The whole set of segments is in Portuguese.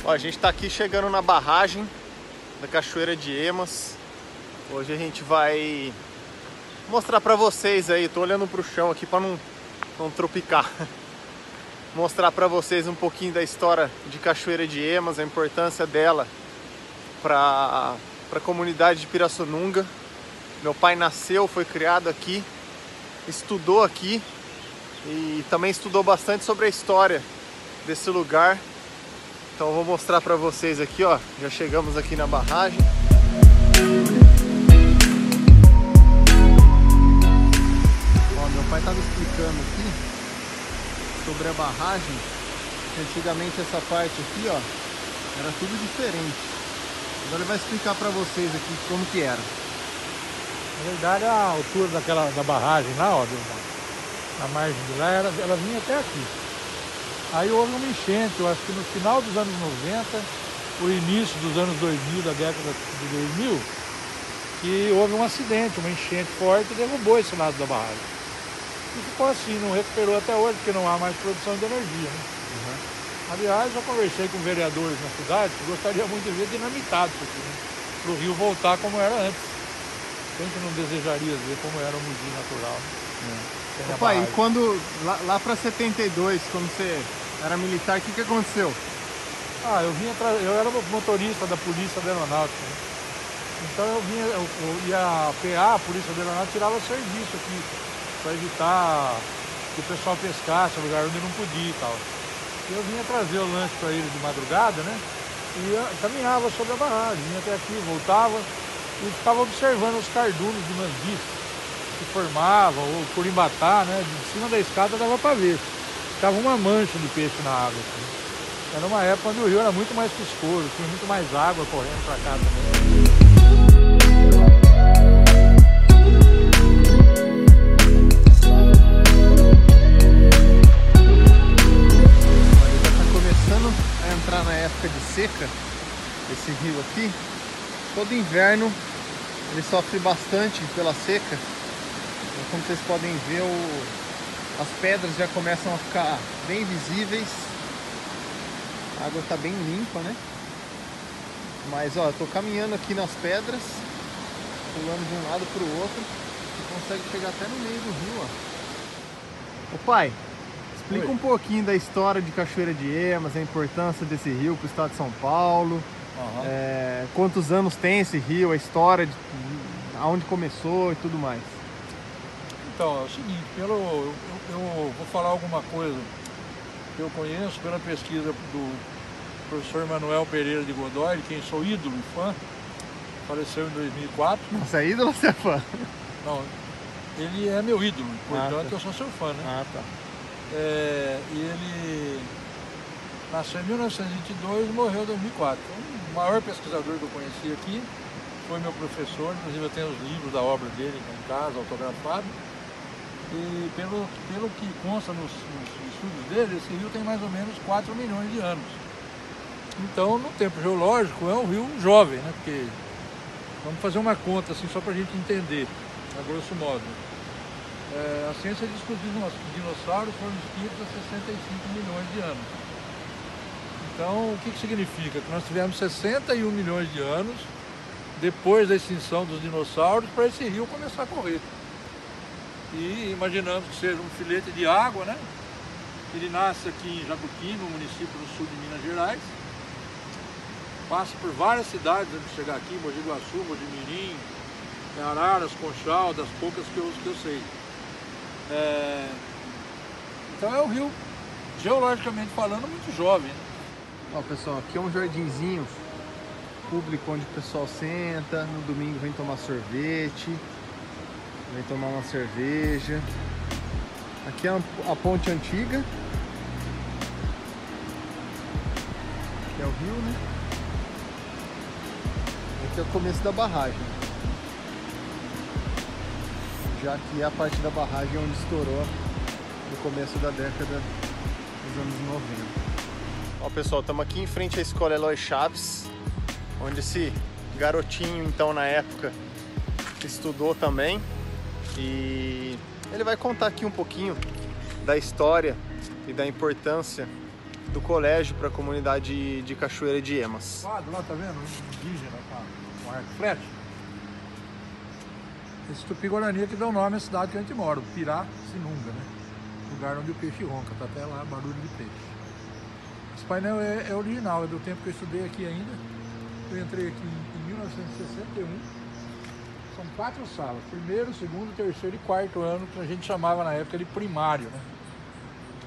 Ó, a gente tá aqui chegando na barragem da Cachoeira de Emas. Hoje a gente vai mostrar pra vocês aí, tô olhando pro chão aqui pra não tropicar. Mostrar pra vocês um pouquinho da história de Cachoeira de Emas, a importância dela pra comunidade de Pirassununga. Meu pai nasceu, foi criado aqui, estudou aqui e também estudou bastante sobre a história desse lugar. Então eu vou mostrar pra vocês aqui, ó. Já chegamos aqui na barragem. Ó, meu pai estava explicando aqui sobre a barragem. Antigamente essa parte aqui, ó, era tudo diferente. Agora ele vai explicar pra vocês aqui como que era. Na verdade, a altura da barragem lá, ó, na margem de lá, ela vinha até aqui. Aí houve uma enchente, eu acho que no final dos anos 90, o início dos anos 2000, da década de 2000, que houve um acidente, uma enchente forte e derrubou esse lado da barragem. E ficou assim, não recuperou até hoje, porque não há mais produção de energia, né? Aliás, eu conversei com vereadores na cidade que gostaria muito de ver dinamitado isso aqui, né? Para o rio voltar como era antes. Quem que não desejaria ver como era o Mogi natural, né? Pai, e quando, lá para 72, quando você era militar, o que aconteceu? Ah, eu era motorista da Polícia da Aeronáutica, né? Então eu ia a PA, a Polícia da Aeronáutica, tirava serviço aqui para evitar que o pessoal pescasse no lugar onde não podia e tal. E eu vinha trazer o lanche para eles de madrugada, né? E eu caminhava sobre a barragem, vinha até aqui, voltava e ficava observando os cardumes de manguis que formavam, ou curimbatá, né? De cima da escada dava para ver. Ficava uma mancha de peixe na água. Assim. Era uma época onde o rio era muito mais viscoso, tinha muito mais água correndo para cá também. Entrar na época de seca, esse rio aqui, todo inverno ele sofre bastante pela seca. Então, como vocês podem ver, as pedras já começam a ficar bem visíveis, a água está bem limpa, né? Mas ó, eu tô caminhando aqui nas pedras, pulando de um lado para o outro, e consegue chegar até no meio do rio, ó. Ô pai, explica um pouquinho da história de Cachoeira de Emas, a importância desse rio para o estado de São Paulo. Quantos anos tem esse rio, a história de aonde começou e tudo mais. Então, é o seguinte, eu vou falar alguma coisa que eu conheço pela pesquisa do professor Manuel Pereira de Godoy, de quem sou ídolo e fã, faleceu em 2004. Você é ídolo ou você é fã? Não, ele é meu ídolo, portanto eu sou seu fã, né? Ah, tá. E ele nasceu em 1922 e morreu em 2004. O maior pesquisador que eu conheci aqui foi meu professor, inclusive eu tenho os livros da obra dele em casa, autografado. E pelo que consta nos estudos dele, esse rio tem mais ou menos 4 milhões de anos. Então, no tempo geológico, é um rio jovem, né? Porque vamos fazer uma conta assim, só para a gente entender, a grosso modo. A ciência diz que os dinossauros foram extintos há 65 milhões de anos. Então, o que significa? Que nós tivemos 61 milhões de anos depois da extinção dos dinossauros para esse rio começar a correr. E imaginamos que seja um filete de água, né? Ele nasce aqui em Jabuti, no município do sul de Minas Gerais. Passa por várias cidades antes de chegar aqui, Mogi Guaçu, Mogi Mirim, Araras, Conchal, das poucas que eu sei. Então é um rio, geologicamente falando, muito jovem, né? Ó, pessoal, aqui é um jardinzinho público onde o pessoal senta, no domingo vem tomar sorvete, vem tomar uma cerveja. Aqui é a ponte antiga, aqui é o rio, né? Aqui é o começo da barragem. Já que é a parte da barragem onde estourou no começo da década dos anos 90. Ó, pessoal, estamos aqui em frente à Escola Eloy Chaves, onde esse garotinho, então, na época, estudou também. E ele vai contar aqui um pouquinho da história e da importância do colégio para a comunidade de Cachoeira de Emas. Lá, tá vendo? Indígena com arco e flecha. Esse tupi-guarani que dá o nome à cidade que a gente mora, Pirassununga, né? Lugar onde o peixe ronca, tá até lá barulho de peixe. Esse painel é original, é do tempo que eu estudei aqui ainda. Eu entrei aqui em 1961. São 4 salas, primeiro, segundo, terceiro e quarto ano, que a gente chamava na época de primário, né?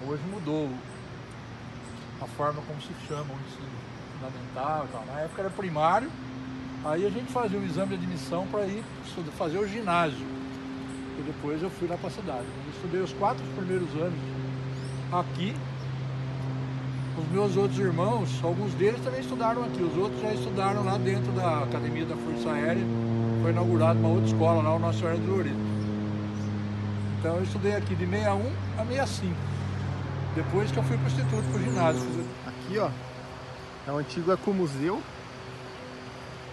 Hoje mudou a forma como se chama o ensino fundamental e tal. Na época era primário, aí a gente fazia um exame de admissão para ir fazer o ginásio. E depois eu fui lá para a cidade. Eu estudei os 4 primeiros anos aqui. Os meus outros irmãos, alguns deles também estudaram aqui, os outros já estudaram lá dentro da Academia da Força Aérea. Foi inaugurada uma outra escola lá, o Nossa Senhora de Loreto. Então eu estudei aqui de 61 a 65. Depois que eu fui para o Instituto, para o ginásio. Aqui, ó, é o antigo ecomuseu.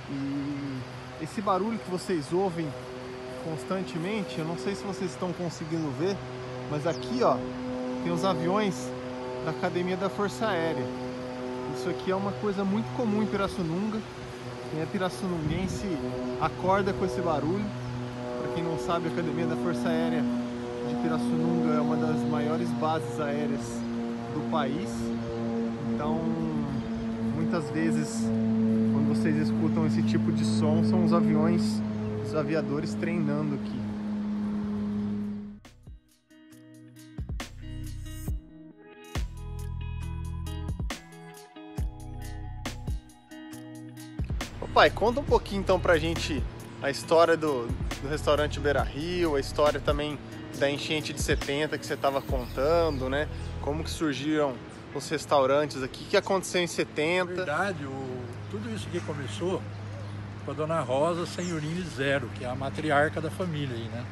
E esse barulho que vocês ouvem constantemente, eu não sei se vocês estão conseguindo ver, mas aqui, ó, tem os aviões da Academia da Força Aérea. Isso aqui é uma coisa muito comum em Pirassununga. Quem é pirassununguense acorda com esse barulho. Para quem não sabe, a Academia da Força Aérea de Pirassununga é uma das maiores bases aéreas do país. Então, muitas vezes, quando vocês escutam esse tipo de som, são os aviões, os aviadores treinando aqui. Pai, conta um pouquinho então pra gente a história do restaurante Beira Rio, a história também da enchente de 70 que você estava contando, né? Como que surgiram os restaurantes aqui, o que aconteceu em 70? Na verdade, tudo isso aqui começou com a dona Rosa Senhorini Zero, que é a matriarca da família aí, né?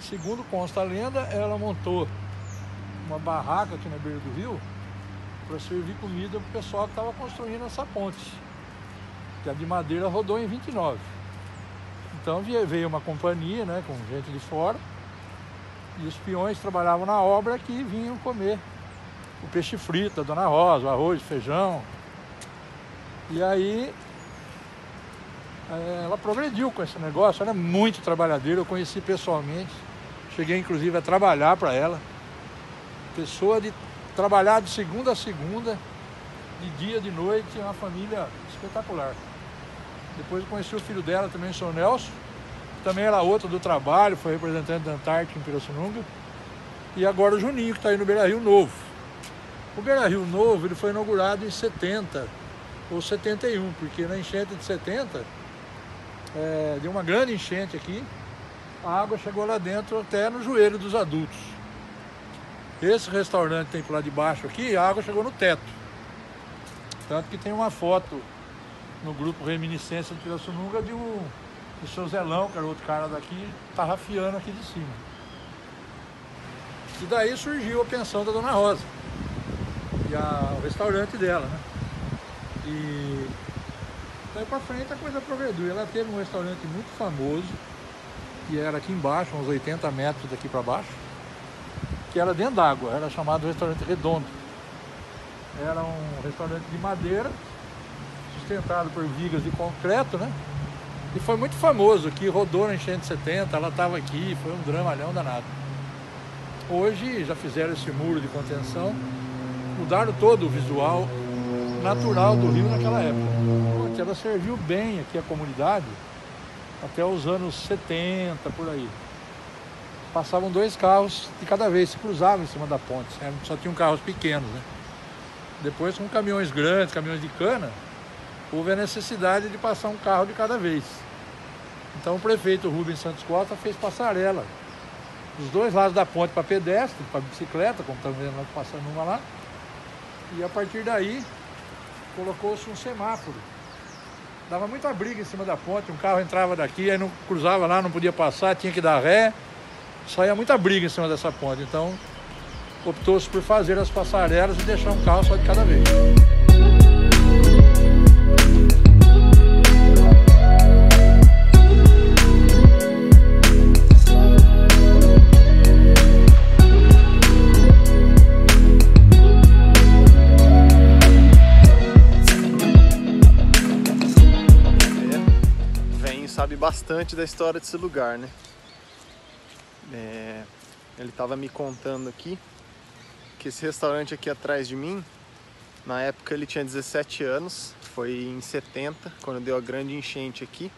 Segundo consta a lenda, ela montou uma barraca aqui na beira do rio para servir comida pro pessoal que estava construindo essa ponte, que a de madeira rodou em 29. Então veio uma companhia, né, com gente de fora, e os peões trabalhavam na obra que vinham comer o peixe frito da Dona Rosa, o arroz, feijão. E aí ela progrediu com esse negócio, ela é muito trabalhadeira, eu conheci pessoalmente, cheguei inclusive a trabalhar para ela. Pessoa de trabalhar de segunda a segunda, de dia, de noite, é uma família espetacular. Depois eu conheci o filho dela também, o Sr. Nelson, também era outro do trabalho, foi representante da Antártica em Pirassununga. E agora o Juninho, que está aí no Beira Rio Novo. O Beira Rio Novo ele foi inaugurado em 70 ou 71, porque na enchente de 70, deu uma grande enchente aqui, a água chegou lá dentro até no joelho dos adultos. Esse restaurante tem por lá de baixo aqui, a água chegou no teto. Tanto que tem uma foto no grupo Reminiscência de Pirassununga do seu Zelão, que era outro cara daqui, tarrafiando aqui de cima. E daí surgiu a pensão da Dona Rosa e o restaurante dela, né? E daí pra frente a coisa progrediu. Ela teve um restaurante muito famoso, que era aqui embaixo, uns 80 metros daqui para baixo, que era dentro d'água, era chamado Restaurante Redondo. Era um restaurante de madeira, sustentado por vigas de concreto, né? E foi muito famoso aqui, rodou na enchente de 70, ela estava aqui, foi um dramalhão danado. Hoje já fizeram esse muro de contenção, mudaram todo o visual natural do rio naquela época. Porque ela serviu bem aqui a comunidade até os anos 70, por aí. Passavam 2 carros de cada vez, se cruzavam em cima da ponte, só tinham carros pequenos, né? Depois, com caminhões grandes, caminhões de cana, houve a necessidade de passar um carro de cada vez. Então o prefeito Rubens Santos Costa fez passarela dos 2 lados da ponte para pedestre, para bicicleta, como estamos vendo passando uma lá. E a partir daí colocou-se um semáforo. Dava muita briga em cima da ponte, um carro entrava daqui, aí não cruzava lá, não podia passar, tinha que dar ré. Saía muita briga em cima dessa ponte. Então optou-se por fazer as passarelas e deixar um carro só de cada vez. bastante da história desse lugar, né? Ele estava me contando aqui que esse restaurante aqui atrás de mim, na época ele tinha 17 anos, foi em 70, quando deu a grande enchente aqui.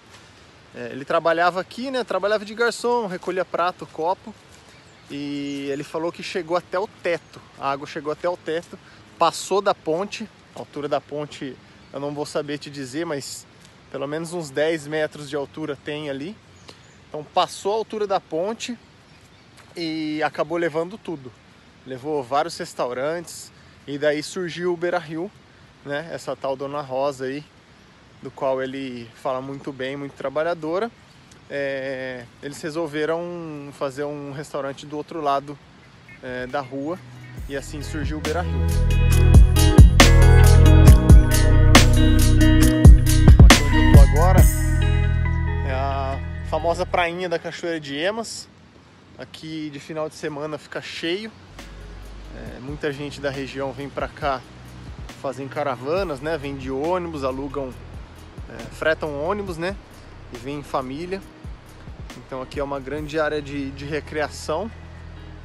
Ele trabalhava aqui, né? Trabalhava de garçom, recolhia prato, copo, e ele falou que chegou até o teto, a água chegou até o teto, passou da ponte, a altura da ponte eu não vou saber te dizer, mas pelo menos uns 10 metros de altura tem ali. Então passou a altura da ponte e acabou levando tudo. Levou vários restaurantes e daí surgiu o Beira Rio, né? Essa tal Dona Rosa aí, do qual ele fala muito bem, muito trabalhadora. Eles resolveram fazer um restaurante do outro lado da rua e assim surgiu o Beira Rio. Aqui onde eu tô agora é a famosa prainha da Cachoeira de Emas. Aqui de final de semana fica cheio. Muita gente da região vem pra cá, fazem caravanas, né? Vem de ônibus, alugam, fretam ônibus, né? E vem em família. Então aqui é uma grande área de recreação.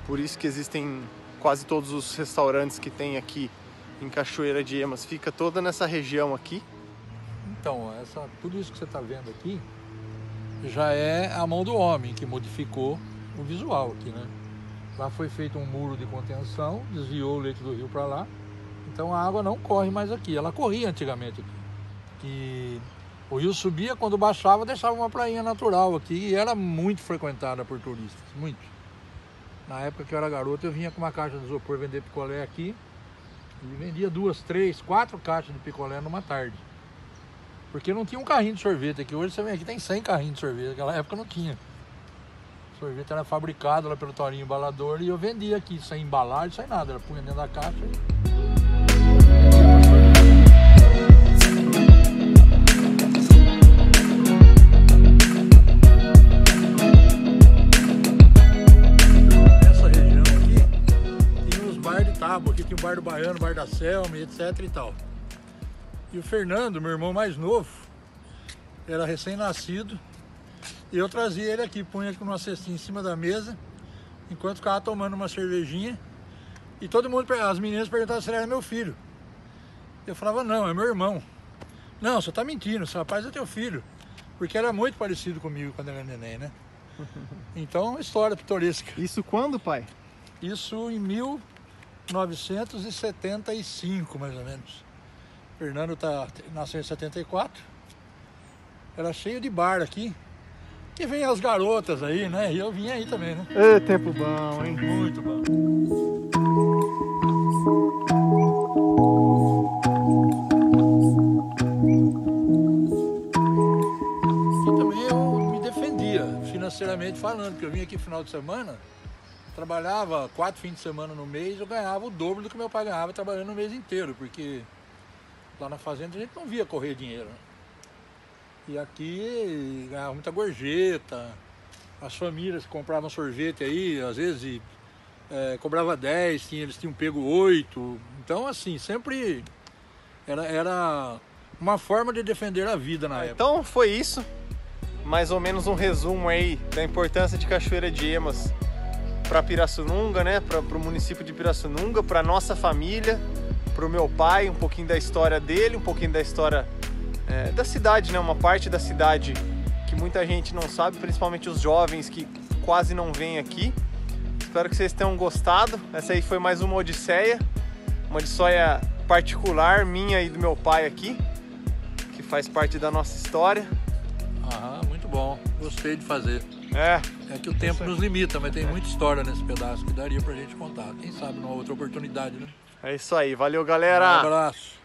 Por isso que existem quase todos os restaurantes que tem aqui em Cachoeira de Emas. Fica toda nessa região aqui. Então, tudo isso que você está vendo aqui já é a mão do homem que modificou o visual aqui, né? Lá foi feito um muro de contenção, desviou o leito do rio para lá. Então a água não corre mais aqui. Ela corria antigamente aqui. Que o rio subia, quando baixava, deixava uma prainha natural aqui e era muito frequentada por turistas, muito. Na época que eu era garoto, eu vinha com uma caixa de isopor vender picolé aqui e vendia 2, 3, 4 caixas de picolé numa tarde. Porque não tinha um carrinho de sorvete aqui. Hoje você vem aqui, tem 100 carrinhos de sorvete. Naquela época não tinha. O sorvete era fabricado lá pelo Torinho Embalador e eu vendia aqui, sem embalagem, sem nada. Era punha dentro da caixa e... Aqui tinha o Bar do Baiano, o Bar da Selma, etc e tal. E o Fernando, meu irmão mais novo, era recém-nascido, e eu trazia ele aqui, punha aqui numa cestinha em cima da mesa, enquanto ficava tomando uma cervejinha, e todo mundo, as meninas perguntavam se ele era meu filho. Eu falava, não, é meu irmão. Não, você tá mentindo, esse rapaz é teu filho. Porque era muito parecido comigo quando era neném, né? Então, história pitoresca. Isso quando, pai? Isso em 1975, mais ou menos. Fernando nasceu em 74. Era cheio de bar aqui. Que vem as garotas aí, né? E eu vinha aí também, né? É tempo bom, hein? Muito bom. Aqui também eu me defendia, financeiramente falando, porque eu vinha aqui no final de semana, trabalhava 4 fins de semana no mês, eu ganhava o dobro do que meu pai ganhava trabalhando no mês inteiro, porque lá na fazenda a gente não via correr dinheiro, né? E aqui ganhava muita gorjeta, as famílias compravam sorvete aí, às vezes cobrava 10, eles tinham pego 8, então assim, sempre era uma forma de defender a vida na época. Então foi isso, mais ou menos um resumo aí da importância de Cachoeira de Emas para Pirassununga, né? Para o município de Pirassununga, para nossa família, para o meu pai, um pouquinho da história dele, um pouquinho da história da cidade, né? Uma parte da cidade que muita gente não sabe, principalmente os jovens que quase não vêm aqui. Espero que vocês tenham gostado. Essa aí foi mais uma odisseia particular minha e do meu pai aqui, que faz parte da nossa história. Ah, muito bom. Gostei de fazer. É que o tempo nos limita, mas tem muita história nesse pedaço que daria pra gente contar. Quem sabe numa outra oportunidade, né? É isso aí. Valeu, galera! Um abraço.